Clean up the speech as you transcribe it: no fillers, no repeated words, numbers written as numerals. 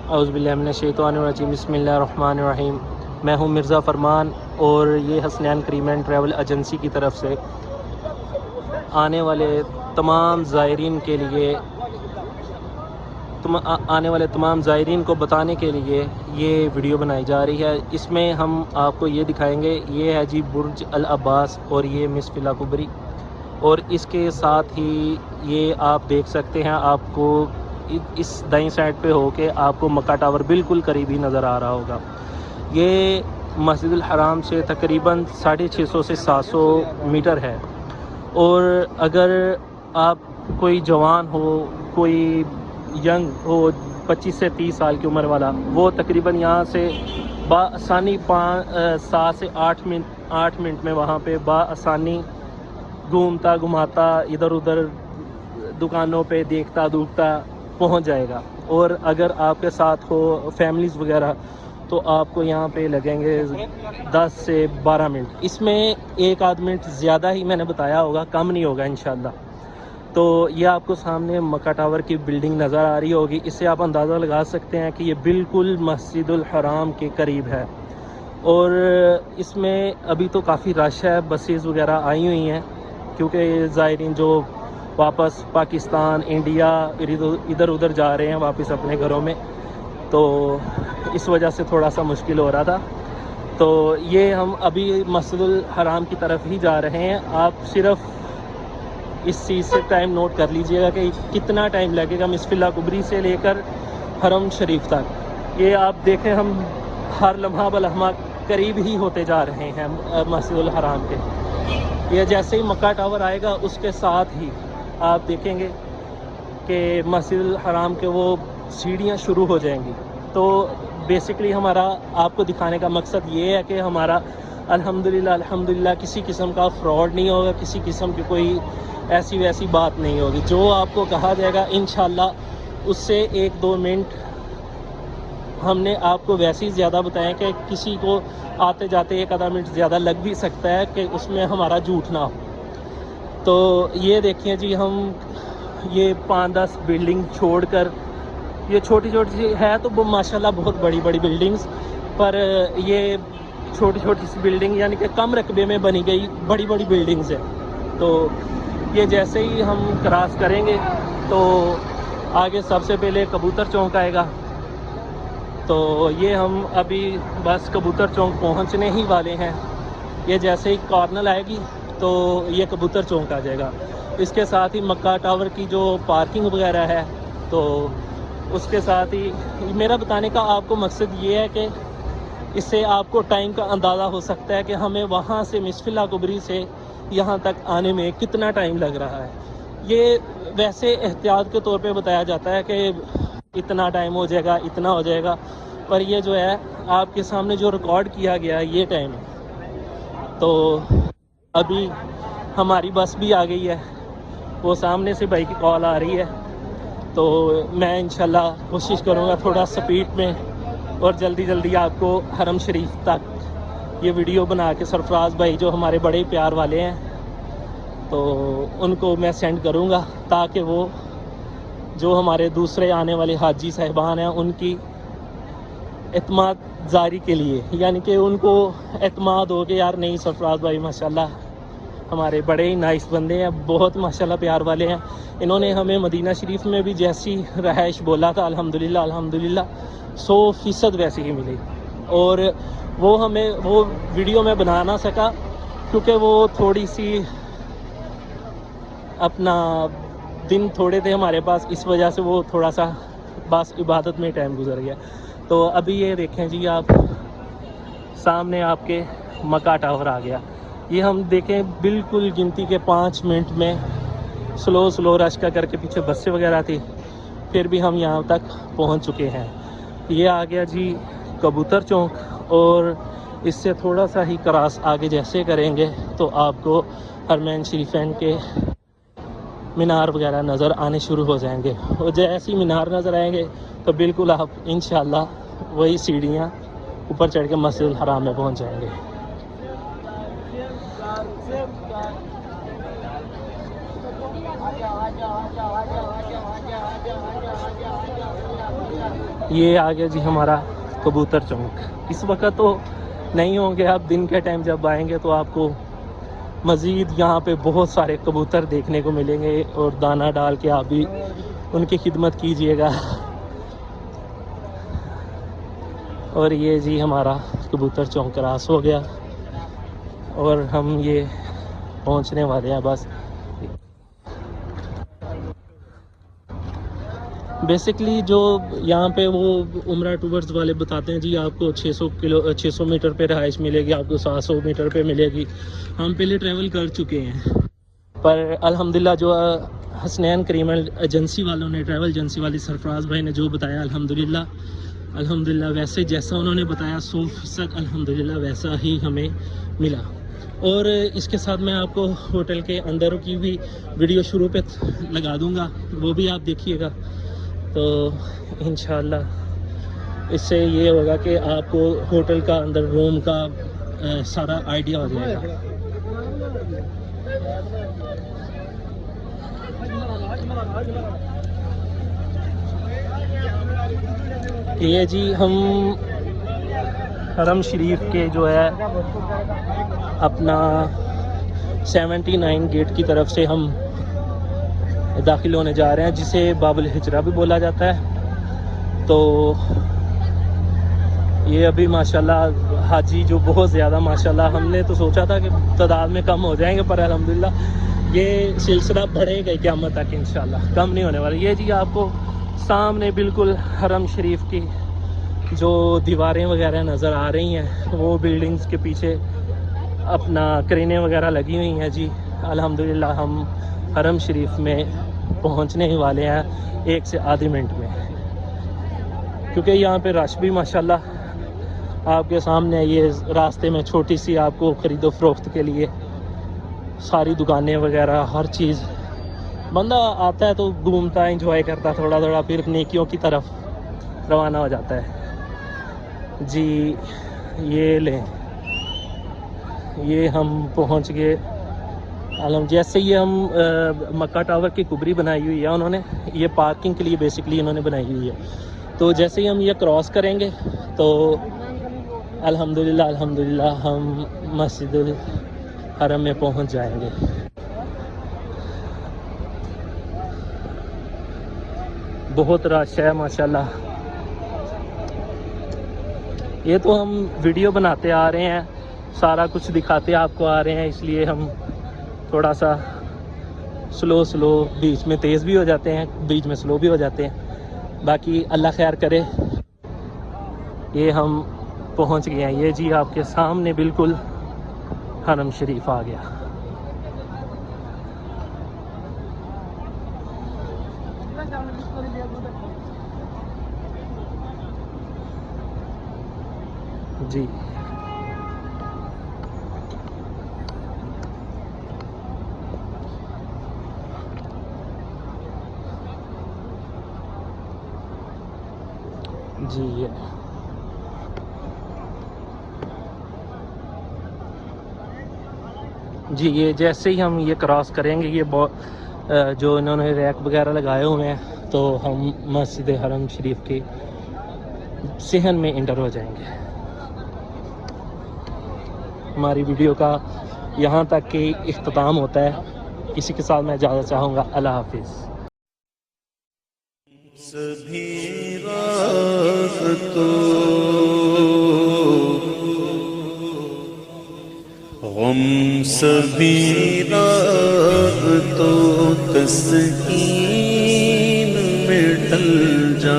औज़ुबिल्लाहिमिनश्शैतानिर्रजीम बिस्मिल्लाहिर्रहमानिर्रहीम। मैं हूं मिर्ज़ा फरमान और ये Hasnain cream and travel agency की तरफ से आने वाले तमाम ज़ायरीन के लिए आने वाले तमाम ज़ायरीन को बताने के लिए ये वीडियो बनाई जा रही है। इसमें हम आपको ये दिखाएंगे, ये है जी बुर्ज अल अब्बास और ये मिसफिला कुबरी, और इसके साथ ही ये आप देख सकते हैं, आपको इस दाईं साइड पे होके आपको मक्का टावर बिल्कुल करीब ही नज़र आ रहा होगा। ये मस्जिदुल हराम से तकरीबन 650 से 700 मीटर है। और अगर आप कोई जवान हो, कोई यंग हो, 25 से 30 साल की उम्र वाला, वो तकरीबन यहाँ से बासानी 7 से 8 मिनट में वहाँ पे बासानी घूमता घुमाता इधर उधर दुकानों पे देखता दूखता पहुँच जाएगा। और अगर आपके साथ हो फैमिलीज़ वगैरह, तो आपको यहाँ पे लगेंगे 10 से 12 मिनट। इसमें एक आध मिनट ज़्यादा ही मैंने बताया होगा, कम नहीं होगा इंशाल्लाह। तो ये आपको सामने मक्का टावर की बिल्डिंग नज़र आ रही होगी। इससे आप अंदाज़ा लगा सकते हैं कि ये बिल्कुल मस्जिदुल हराम के करीब है। और इसमें अभी तो काफ़ी रश है, बसेस वगैरह आई हुई हैं, क्योंकि ज़ायरीन जो वापस पाकिस्तान, इंडिया इधर उधर जा रहे हैं वापस अपने घरों में, तो इस वजह से थोड़ा सा मुश्किल हो रहा था। तो ये हम अभी मस्जिदुल हराम की तरफ ही जा रहे हैं। आप सिर्फ इस चीज़ से टाइम नोट कर लीजिएगा कि कितना टाइम लगेगा मिसफिला कुबरी से लेकर हरम शरीफ तक। ये आप देखें, हम हर लम्हा बलम्हा करीब ही होते जा रहे हैं मस्जिदुल हराम के। ये जैसे ही मक्का टावर आएगा उसके साथ ही आप देखेंगे कि मस्जिदुल हराम के वो सीढ़ियाँ शुरू हो जाएंगी। तो बेसिकली हमारा आपको दिखाने का मकसद ये है कि हमारा अल्हम्दुलिल्लाह किसी किस्म का फ्रॉड नहीं होगा, किसी किस्म की कोई ऐसी वैसी बात नहीं होगी। जो आपको कहा जाएगा इंशाल्लाह उससे 1-2 मिनट हमने आपको वैसे ही ज़्यादा बताएं कि किसी को आते जाते 1 आधा मिनट ज़्यादा लग भी सकता है कि उसमें हमारा झूठ ना हो। तो ये देखिए जी, हम ये 5-10 बिल्डिंग छोड़कर, ये छोटी छोटी सी है तो वो माशाल्लाह बहुत बड़ी बड़ी बिल्डिंग्स, पर ये छोटी छोटी सी बिल्डिंग यानी कि कम रकबे में बनी गई बड़ी बड़ी बिल्डिंग्स है। तो ये जैसे ही हम क्रॉस करेंगे तो आगे सबसे पहले कबूतर चौक आएगा। तो ये हम अभी बस कबूतर चौक पहुंचने ही वाले हैं। ये जैसे ही कॉर्नर आएगी तो ये कबूतर चौक आ जाएगा। इसके साथ ही मक्का टावर की जो पार्किंग वगैरह है, तो उसके साथ ही मेरा बताने का आपको मकसद ये है कि इससे आपको टाइम का अंदाज़ा हो सकता है कि हमें वहाँ से मिसफिला कुबरी से यहाँ तक आने में कितना टाइम लग रहा है। ये वैसे एहतियात के तौर पे बताया जाता है कि इतना टाइम हो जाएगा, इतना हो जाएगा, पर ये जो है आपके सामने जो रिकॉर्ड किया गया है ये टाइम है। तो अभी हमारी बस भी आ गई है, वो सामने से भाई की कॉल आ रही है। तो मैं इंशाल्लाह कोशिश करूँगा थोड़ा स्पीड में और जल्दी जल्दी आपको हरम शरीफ तक ये वीडियो बना के सरफराज भाई जो हमारे बड़े प्यार वाले हैं, तो उनको मैं सेंड करूँगा, ताकि वो जो हमारे दूसरे आने वाले हाजी साहिबान हैं उनकी एतमाद जारी के लिए, यानी कि उनको एतमाद हो कि यार नहीं, सरफराज भाई माशाल्लाह हमारे बड़े ही नाइस बंदे हैं, बहुत माशाल्लाह प्यार वाले हैं। इन्होंने हमें मदीना शरीफ में भी जैसी रहाइश बोला था अल्हम्दुलिल्लाह 100% वैसी ही मिली। और वो हमें वो वीडियो में बना ना सका क्योंकि वो थोड़ी सी अपना दिन थोड़े थे हमारे पास, इस वजह से वो थोड़ा सा बस इबादत में टाइम गुजर गया। तो अभी ये देखें जी, आप सामने आपके मक्का टावर आ गया। ये हम देखें बिल्कुल गिनती के 5 मिनट में स्लो रश का करके, पीछे बसें वगैरह थी, फिर भी हम यहाँ तक पहुँच चुके हैं। ये आ गया जी कबूतर चौक, और इससे थोड़ा सा ही क्रॉस आगे जैसे करेंगे तो आपको हरमैन शरीफैन के मीनार वगैरह नज़र आने शुरू हो जाएंगे। और जैसे ही मीनार नज़र आएंगे तो बिल्कुल आप इंशाल्लाह वही सीढ़ियाँ ऊपर चढ़ के मस्जिदुल हराम में पहुँच जाएंगे। ये आ गया जी हमारा कबूतर चौक। इस वक्त तो नहीं होंगे, आप दिन के टाइम जब आएंगे तो आपको मज़ीद यहाँ पे बहुत सारे कबूतर देखने को मिलेंगे और दाना डाल के आप भी उनकी खिदमत कीजिएगा। और ये जी हमारा कबूतर चौक क्रॉस हो गया और हम ये पहुँचने वाले हैं बस। बेसिकली जो यहाँ पे वो उम्रा टूवर्स वाले बताते हैं जी आपको 600 मीटर पे रहाइश मिलेगी, आपको 700 मीटर पे मिलेगी। हम पहले ट्रैवल कर चुके हैं, पर अल्हम्दुलिल्लाह जो हसनैन करीम एजेंसी वालों ने, ट्रैवल एजेंसी वाली सरफराज भाई ने जो बताया अल्हम्दुलिल्लाह वैसे जैसा उन्होंने बताया 100% अल्हम्दुलिल्लाह वैसा ही हमें मिला। और इसके साथ मैं आपको होटल के अंदर की भी वीडियो शुरू पे लगा दूँगा, वो भी आप देखिएगा। तो इंशाल्लाह इससे ये होगा कि आपको होटल का अंदर रूम का सारा आइडिया हो जाएगा। ये जी हम हरम शरीफ के जो है अपना 79 गेट की तरफ से हम दाखिल होने जा रहे हैं, जिसे बाबुल हिजरा भी बोला जाता है। तो ये अभी माशाल्लाह हाजी जो बहुत ज़्यादा माशाल्लाह, हमने तो सोचा था कि तादाद में कम हो जाएंगे, पर अल्हम्दुलिल्लाह ये सिलसिला बढ़ेगा क़यामत तक इंशाल्लाह, कम नहीं होने वाला। ये जी आपको सामने बिल्कुल हरम शरीफ की जो दीवारें वगैरह नज़र आ रही हैं, वो बिल्डिंग्स के पीछे अपना क्रेनें वगैरह लगी हुई हैं जी। अल्हम्दुलिल्लाह हम हरम शरीफ में पहुंचने ही वाले हैं 1 से आधे मिनट में, क्योंकि यहाँ पे रश भी माशाल्लाह आपके सामने। ये रास्ते में छोटी सी आपको ख़रीदो फरोख्त के लिए सारी दुकानें वगैरह हर चीज़, बंदा आता है तो घूमता है, इंजॉय करता है थोड़ा थोड़ा, फिर नेकियों की तरफ रवाना हो जाता है जी। ये लें, ये हम पहुंच गए जैसे ये हम मक्का टावर की कुबरी बनाई हुई है उन्होंने, ये पार्किंग के लिए बेसिकली इन्होंने बनाई हुई है। तो जैसे ही हम ये क्रॉस करेंगे तो अल्हम्दुलिल्लाह हम मस्जिदुल हरम में पहुंच जाएंगे। बहुत रश है माशाल्लाह। ये तो हम वीडियो बनाते आ रहे हैं, सारा कुछ दिखाते आपको आ रहे हैं, इसलिए हम थोड़ा सा स्लो बीच में तेज़ भी हो जाते हैं, बीच में स्लो भी हो जाते हैं। बाकी अल्लाह खैर करे। ये हम पहुंच गए हैं, ये जी आपके सामने बिल्कुल हरम शरीफ आ गया। जी जी ये जैसे ही हम ये क्रॉस करेंगे, ये जो इन्होंने रैक वगैरह लगाए हुए हैं, तो हम मस्जिद हरम शरीफ के सहन में इंटर हो जाएंगे। हमारी वीडियो का यहाँ तक के इख्तिताम होता है। इसी के साथ मैं इजाज़त चाहूँगा। अल्लाह हाफिज़। सभी राहतों गम सभी राहतों तस्कीन में ढल जा